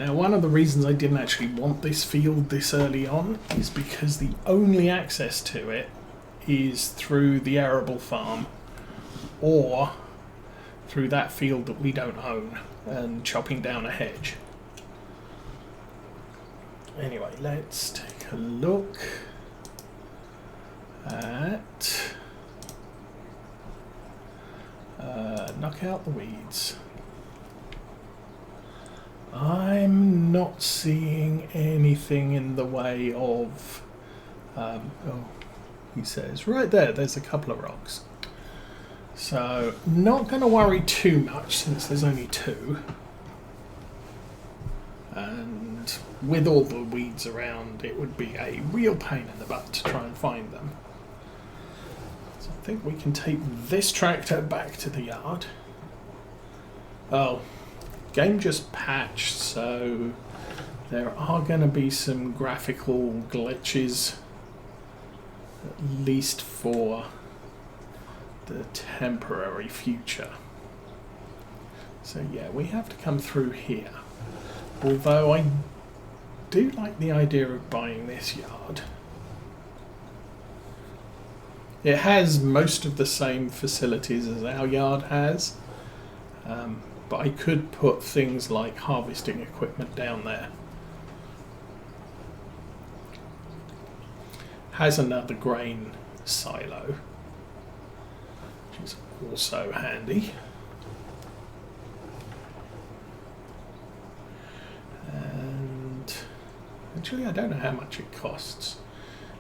Now, one of the reasons I didn't actually want this field this early on is because the only access to it is through the arable farm or through that field that we don't own and chopping down a hedge. Anyway, let's take a look at knock out the weeds. I'm not seeing anything in the way of oh, he says right there's a couple of rocks, so not going to worry too much since there's only two, and with all the weeds around it would be a real pain in the butt to try and find them. So I think we can take this tractor back to the yard. Oh, game just patched, so there are going to be some graphical glitches, at least for the temporary future. So yeah, we have to come through here. Although I do like the idea of buying this yard. It has most of the same facilities as our yard has, but I could put things like harvesting equipment down there. Has another grain silo, which is also handy. And actually I don't know how much it costs.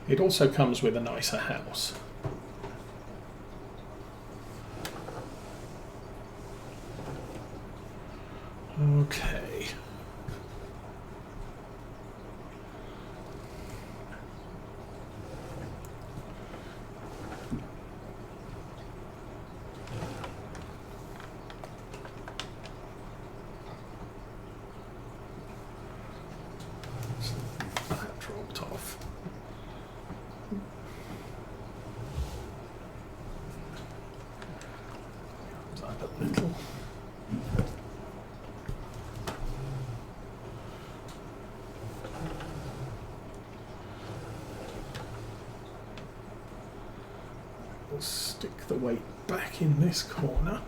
It also comes with a nicer house. Okay. That dropped off. Comes up a little. Stick the weight back in this corner.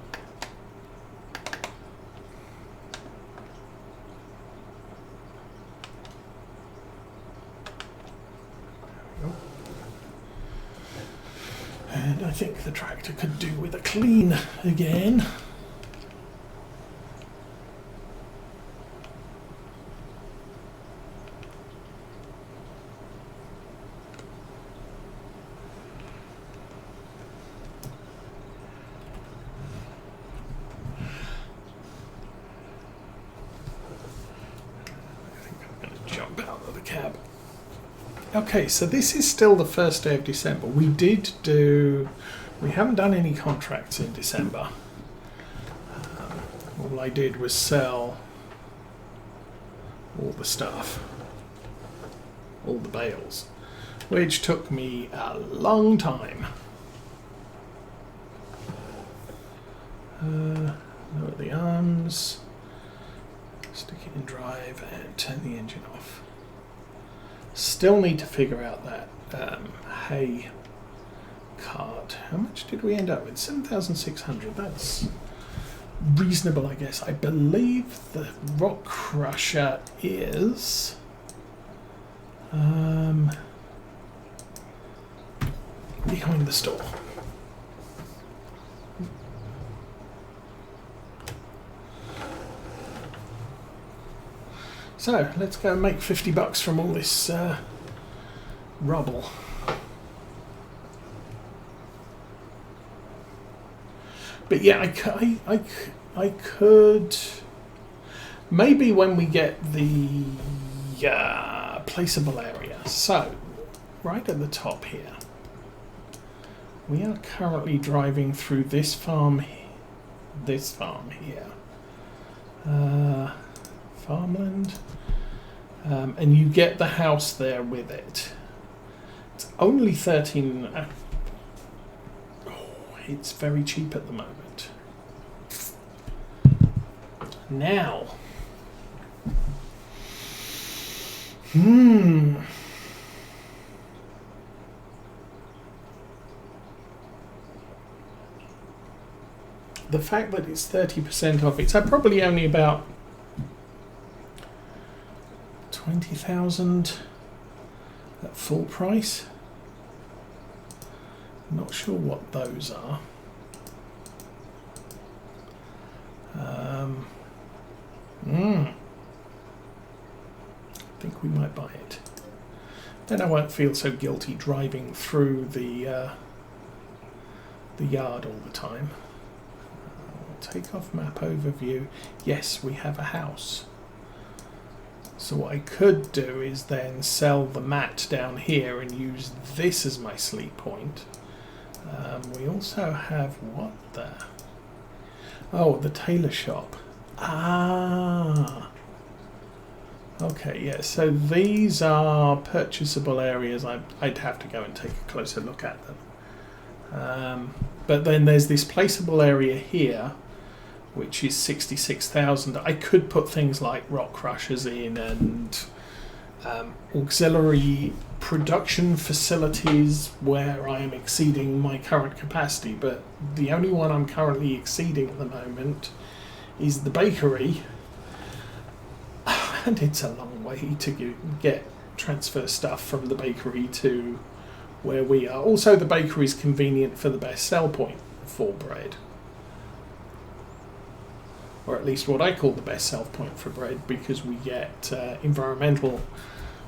There we go. And I think the tractor could do with a clean again. Okay, so this is still the first day of December. We haven't done any contracts in December. All I did was sell all the stuff, all the bales, which took me a long time. Lower the arms, stick it in drive and turn the engine off. Still need to figure out that hay cart. How much did we end up with? 7,600. That's reasonable, I guess. I believe the rock crusher is behind the store. So let's go and make $50 from all this rubble. But yeah, I could maybe when we get the placeable area. So right at the top here, we are currently driving through this farm here. Farmland, and you get the house there with it. It's only 13. It's very cheap at the moment. The fact that it's 30% off, it's probably only about 20,000 at full price. Not sure what those are. I think we might buy it. Then I won't feel so guilty driving through the yard all the time. Take off map overview. Yes, we have a house. So what I could do is then sell the mat down here and use this as my sleep point. We also have what there? Oh, the tailor shop. Ah. Okay, yeah, so these are purchasable areas. I'd have to go and take a closer look at them. But then there's this placeable area here, which is 66,000. I could put things like rock crushers in and auxiliary production facilities where I am exceeding my current capacity, but the only one I'm currently exceeding at the moment is the bakery, and it's a long way to get transfer stuff from the bakery to where we are. Also, the bakery is convenient for the best sell point for bread, or at least what I call the best sell point for bread, because we get environmental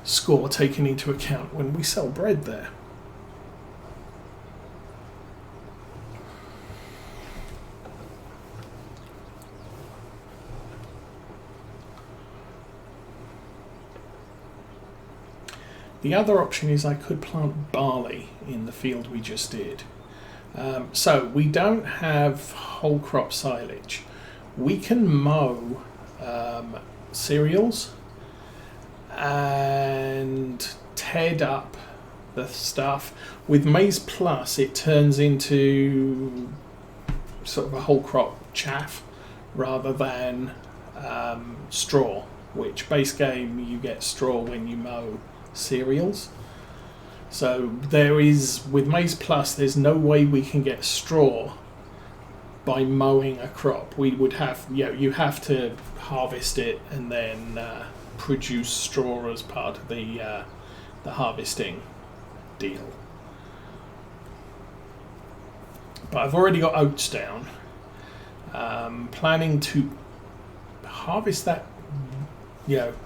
score taken into account when we sell bread there. The other option is I could plant barley in the field we just did. So we don't have whole crop silage. We can mow cereals and ted up the stuff. With Maize Plus, it turns into sort of a whole crop chaff rather than straw, which base game you get straw when you mow cereals. So there is, with Maize Plus, there's no way we can get straw by mowing a crop. We would have, you have to harvest it and then produce straw as part of the harvesting deal. But I've already got oats down. Planning to harvest that,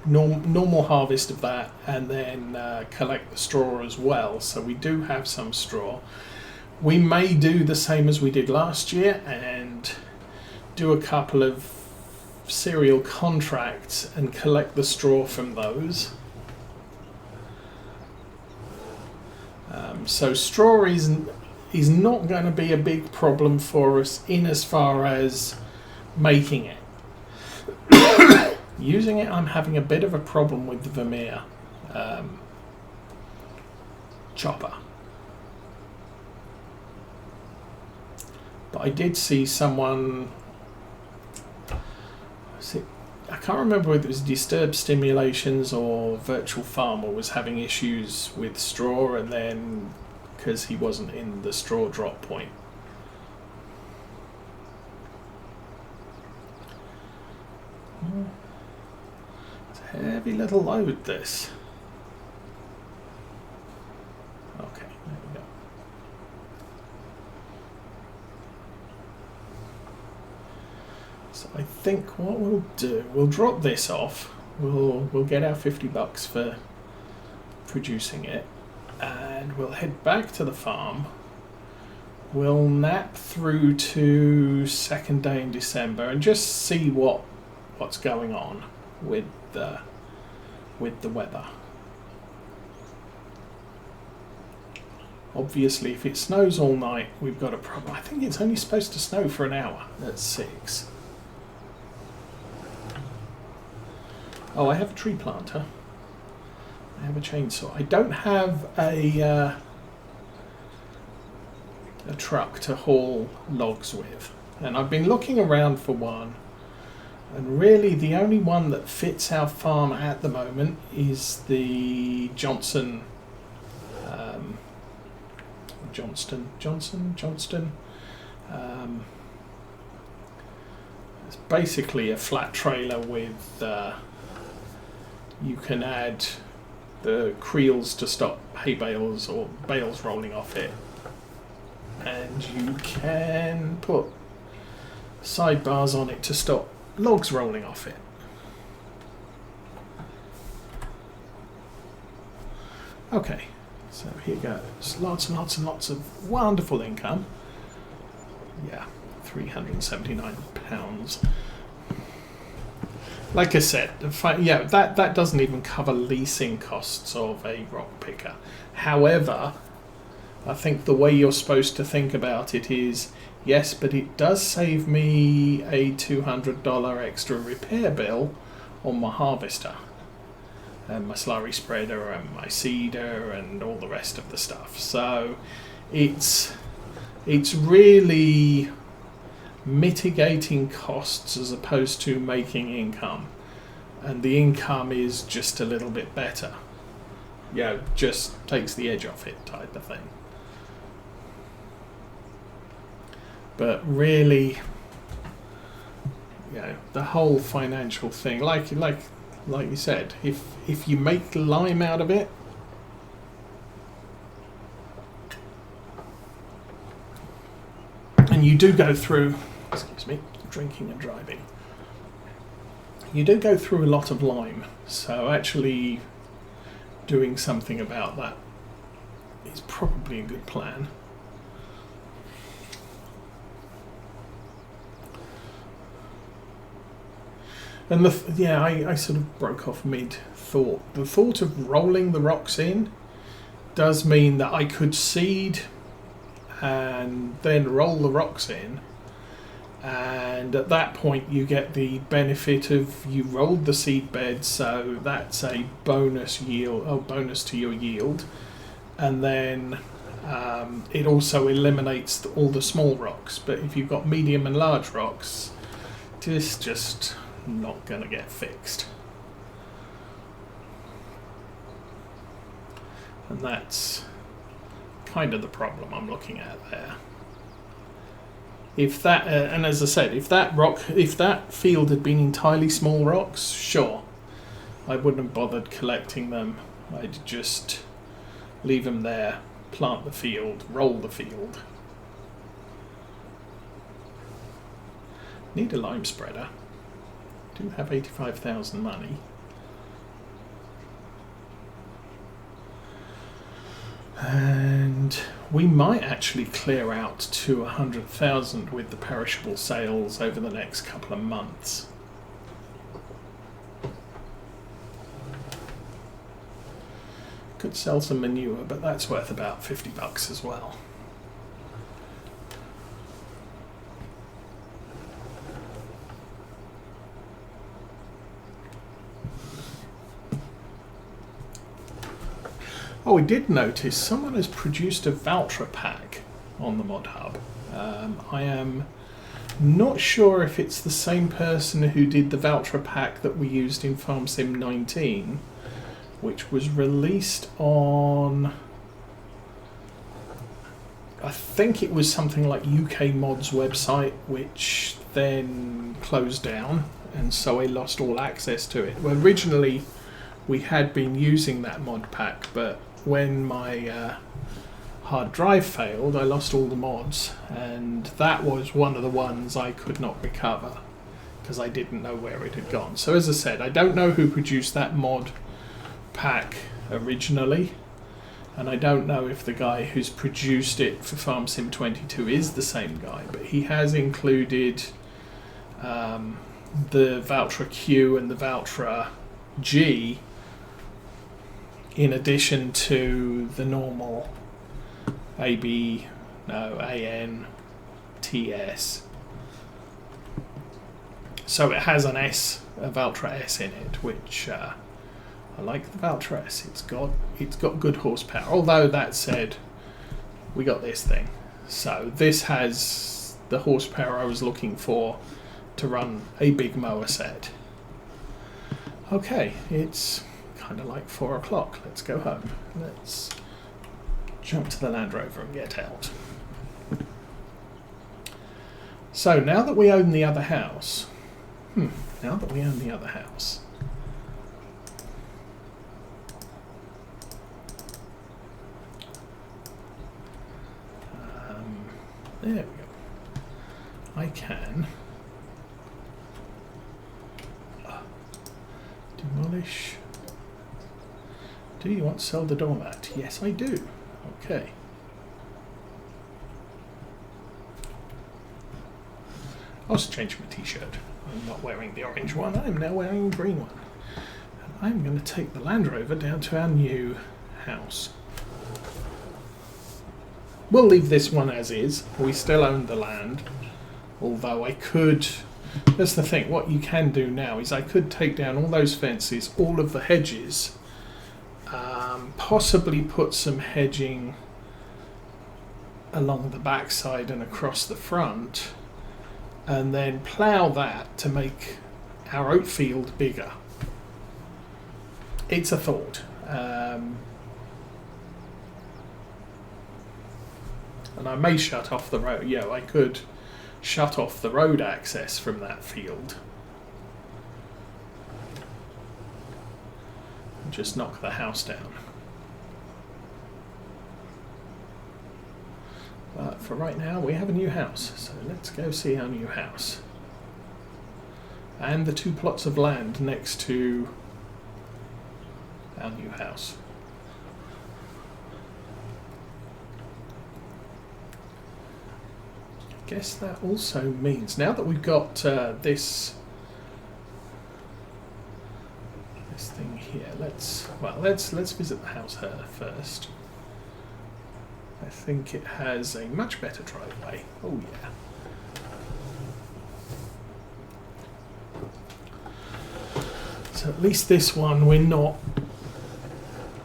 normal harvest of that, and then collect the straw as well. So we do have some straw. We may do the same as we did last year and do a couple of cereal contracts and collect the straw from those. So straw is not going to be a big problem for us in as far as making it. Using it, I'm having a bit of a problem with the Vermeer chopper. But I did see someone, I can't remember whether it was Disturbed Stimulations or Virtual Farmer, was having issues with straw, and then because he wasn't in the straw drop point. It's a heavy little load, this. Okay, there we go. So I think what we'll do, we'll drop this off. We'll get our $50 for producing it, and we'll head back to the farm. We'll nap through to second day in December and just see what's going on with the weather. Obviously, if it snows all night, we've got a problem. I think it's only supposed to snow for an hour at 6. Oh, I have a tree planter. I have a chainsaw. I don't have a truck to haul logs with, and I've been looking around for one. And really the only one that fits our farm at the moment is the Johnston. It's basically a flat trailer with you can add the creels to stop hay bales or bales rolling off it, and you can put sidebars on it to stop logs rolling off it. Okay, so here goes. Lots and lots and lots of wonderful income. Yeah, £379. Like I said, yeah, that doesn't even cover leasing costs of a rock picker. However, I think the way you're supposed to think about it is, yes, but it does save me a $200 extra repair bill on my harvester and my slurry spreader and my seeder and all the rest of the stuff. So it's really mitigating costs as opposed to making income, and the income is just a little bit better. Yeah, just takes the edge off it type of thing. But really, you know, the whole financial thing, like you said, if you make lime out of it, and you do go through, excuse me, drinking and driving, you do go through a lot of lime, so actually doing something about that is probably a good plan. And I sort of broke off mid-thought. The thought of rolling the rocks in does mean that I could seed and then roll the rocks in, and at that point you get the benefit of you rolled the seed bed, so that's a bonus yield, bonus to your yield, and then it also eliminates all the small rocks. But if you've got medium and large rocks, it's just not going to get fixed, and that's kind of the problem I'm looking at there. If that and as I said, if that field had been entirely small rocks, sure, I wouldn't have bothered collecting them. I'd just leave them there, plant the field, roll the field. Need a lime spreader. Do have 85,000 money. And we might actually clear out to 100,000 with the perishable sales over the next couple of months. Could sell some manure, but that's worth about $50 as well. Oh, we did notice someone has produced a Valtra pack on the Mod Hub. I am not sure if it's the same person who did the Valtra pack that we used in Farm Sim 19, which was released on, I think it was something like UK Mod's website, which then closed down, and so I lost all access to it. Well, originally we had been using that mod pack, but when my hard drive failed, I lost all the mods, and that was one of the ones I could not recover because I didn't know where it had gone. So as I said, I don't know who produced that mod pack originally, and I don't know if the guy who's produced it for Farm Sim 22 is the same guy, but he has included the Valtra Q and the Valtra G in addition to the normal AN, TS. So it has an S, a Valtra S in it, which I like the Valtra S. It's got good horsepower. Although that said, we got this thing. So this has the horsepower I was looking for to run a big mower set. Okay, it's kind of like 4 o'clock. Let's go home. Let's jump to the Land Rover and get out. So now that we own the other house, there we go. I can demolish. Do you want to sell the doormat? Yes, I do. Okay. I'll just change my t-shirt. I'm not wearing the orange one. I'm now wearing the green one. And I'm going to take the Land Rover down to our new house. We'll leave this one as is. We still own the land. Although I could... That's the thing. What you can do now is I could take down all those fences, all of the hedges, possibly put some hedging along the backside and across the front, and then plough that to make our oat field bigger. It's a thought. And I may shut off the road. Yeah, I could shut off the road access from that field. And just knock the house down. But for right now, we have a new house. So let's go see our new house. And the 2 plots of land next to our new house. I guess that also means now that we've got this thing here, let's visit the house first. I think it has a much better driveway. Oh yeah. So at least this one we're not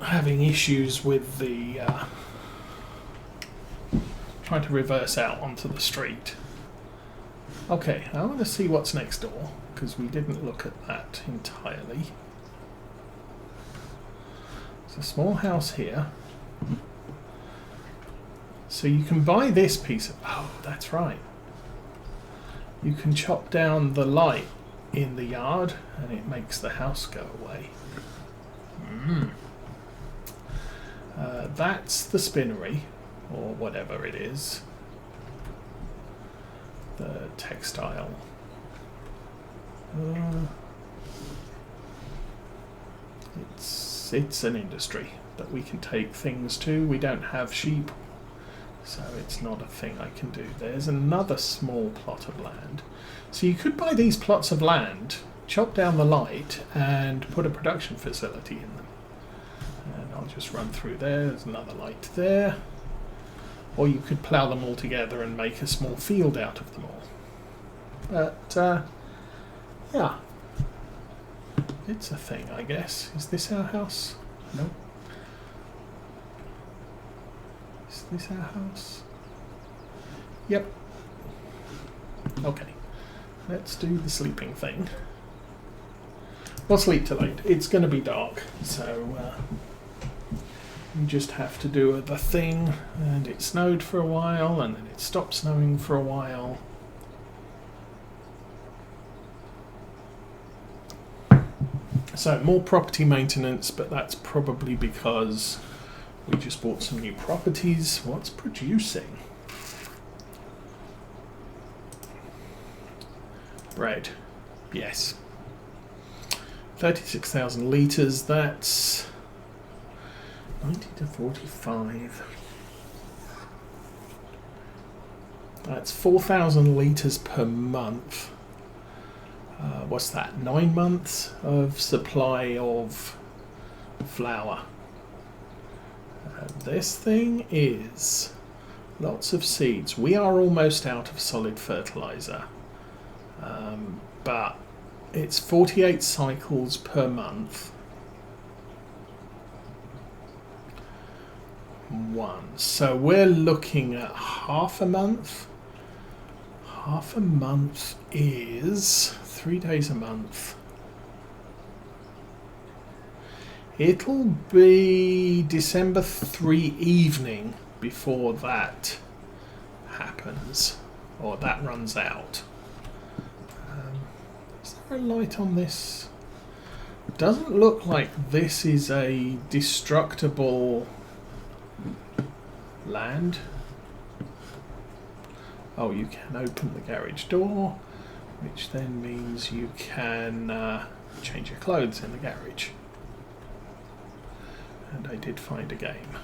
having issues with the trying to reverse out onto the street. Okay, I want to see what's next door, because we didn't look at that entirely. It's a small house here. So you can buy this piece of... Oh, that's right. You can chop down the light in the yard and it makes the house go away. That's the spinnery, or whatever it is. The textile. It's an industry that we can take things to. We don't have sheep, so it's not a thing I can do. There's another small plot of land. So you could buy these plots of land, chop down the light, and put a production facility in them. And I'll just run through there. There's another light there. Or you could plough them all together and make a small field out of them all. But, yeah. It's a thing, I guess. Is this our house? No. Is this our house? Yep. Okay. Let's do the sleeping thing. We'll sleep till 8. It's going to be dark, so you just have to do the thing, and it snowed for a while, and then it stopped snowing for a while. So more property maintenance, but that's probably because we just bought some new properties. What's producing? Bread. Yes. 36,000 litres, that's 90 to 45. That's 4,000 litres per month. What's that? 9 months of supply of flour. This thing is lots of seeds. We are almost out of solid fertilizer, but it's 48 cycles per month. So we're looking at half a month half a month is 3 days a month. It'll be December 3 evening before that happens, or that runs out. Is there a light on this? Doesn't look like this is a destructible land. Oh, you can open the garage door, which then means you can change your clothes in the garage. And I did find a game.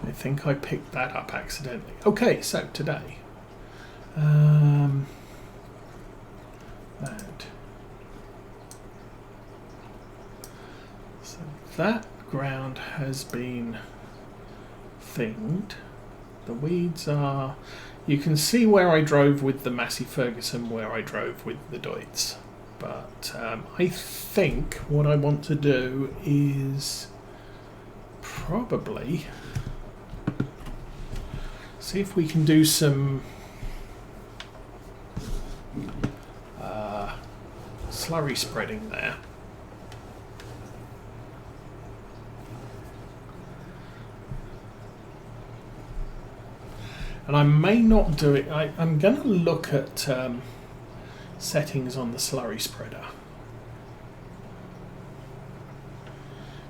I think I picked that up accidentally. Okay, so today. That. So that ground has been thinged. The weeds are... You can see where I drove with the Massey Ferguson, where I drove with the Deutz. But I think what I want to do is probably see if we can do some slurry spreading there. And I may not do it. I'm going to look at settings on the slurry spreader,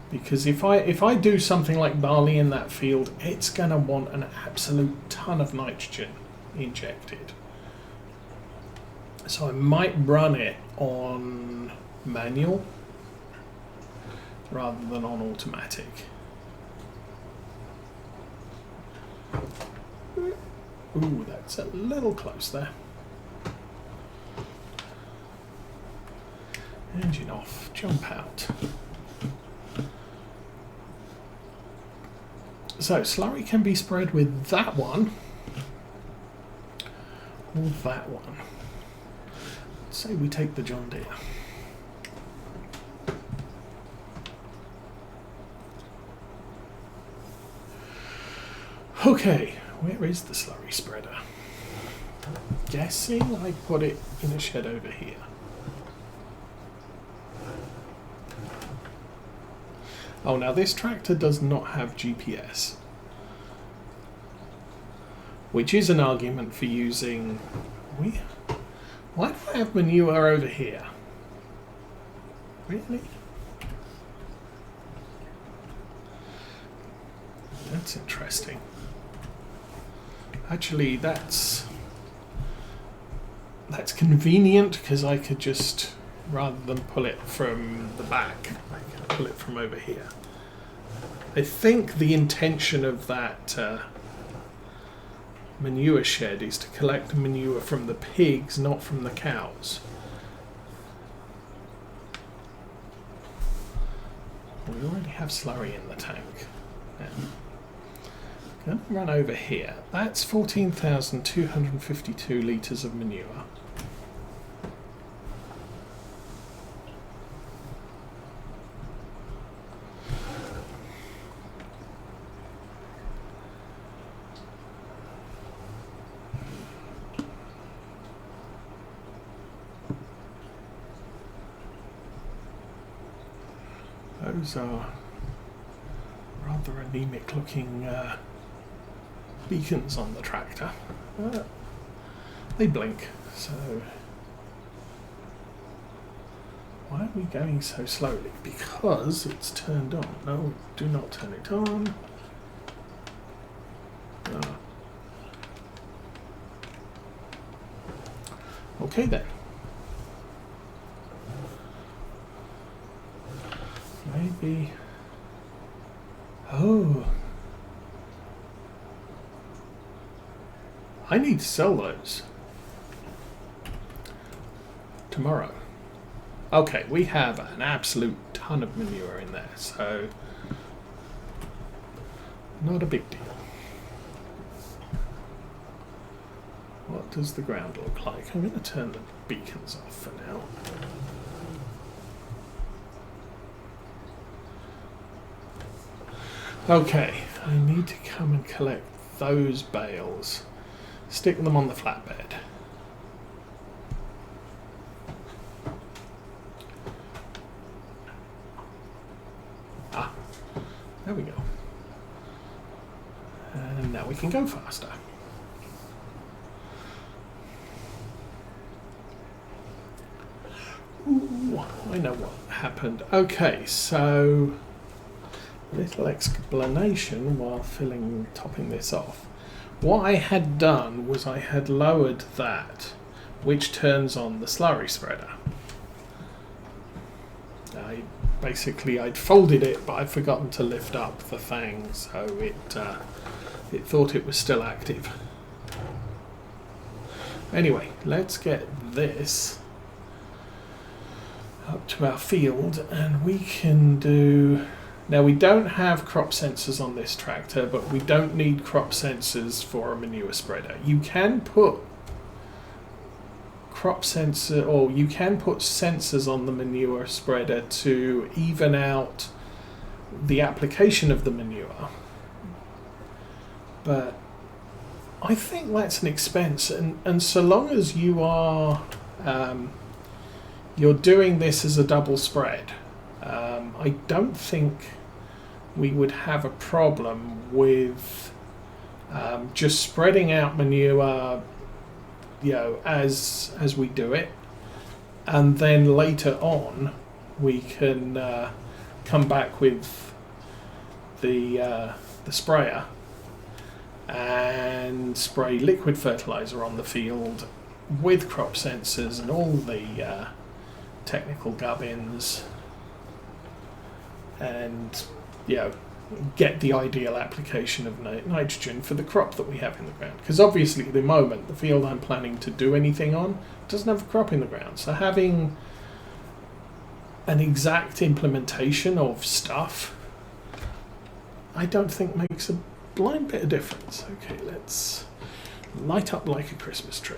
because if I do something like barley in that field, it's going to want an absolute ton of nitrogen injected. So I might run it on manual rather than on automatic. Ooh, that's a little close there. Engine off, jump out. So slurry can be spread with that one or that one. Let's say we take the John Deere. Okay. Where is the slurry spreader? I'm guessing I put it in a shed over here. Oh, now this tractor does not have GPS, which is an argument for using... Why do I have manure over here? Really? That's interesting. Actually, that's convenient, because I could just, rather than pull it from the back, I can pull it from over here. I think the intention of that manure shed is to collect manure from the pigs, not from the cows. We already have slurry in the tank. Yeah. I'm going to run over here. That's 14,252 litres of manure. Those are rather anemic looking beacons on the tractor. They blink, so why are we going so slowly? Because it's turned on. No, do not turn it on. Okay then. Maybe. Oh. I need to sell those tomorrow. Okay, we have an absolute ton of manure in there, so not a big deal. What does the ground look like? I'm going to turn the beacons off for now. Okay, I need to come and collect those bales. Stick them on the flatbed. Ah, there we go. And now we can go faster. Ooh, I know what happened. Okay, so little explanation while topping this off. What I had done was I had lowered that, which turns on the slurry spreader. I'd folded it, but I'd forgotten to lift up the thing, so it thought it was still active. Anyway, let's get this up to our field, and we can do... Now, we don't have crop sensors on this tractor, but we don't need crop sensors for a manure spreader. You can put you can put sensors on the manure spreader to even out the application of the manure. But I think that's an expense, and so long as you are you're doing this as a double spread, I don't think we would have a problem with just spreading out manure, as we do it, and then later on we can come back with the sprayer and spray liquid fertilizer on the field with crop sensors and all the technical gubbins, and get the ideal application of nitrogen for the crop that we have in the ground. Because obviously at the moment the field I'm planning to do anything on doesn't have a crop in the ground, so having an exact implementation of stuff I don't think makes a blind bit of difference. Okay, let's light up like a Christmas tree.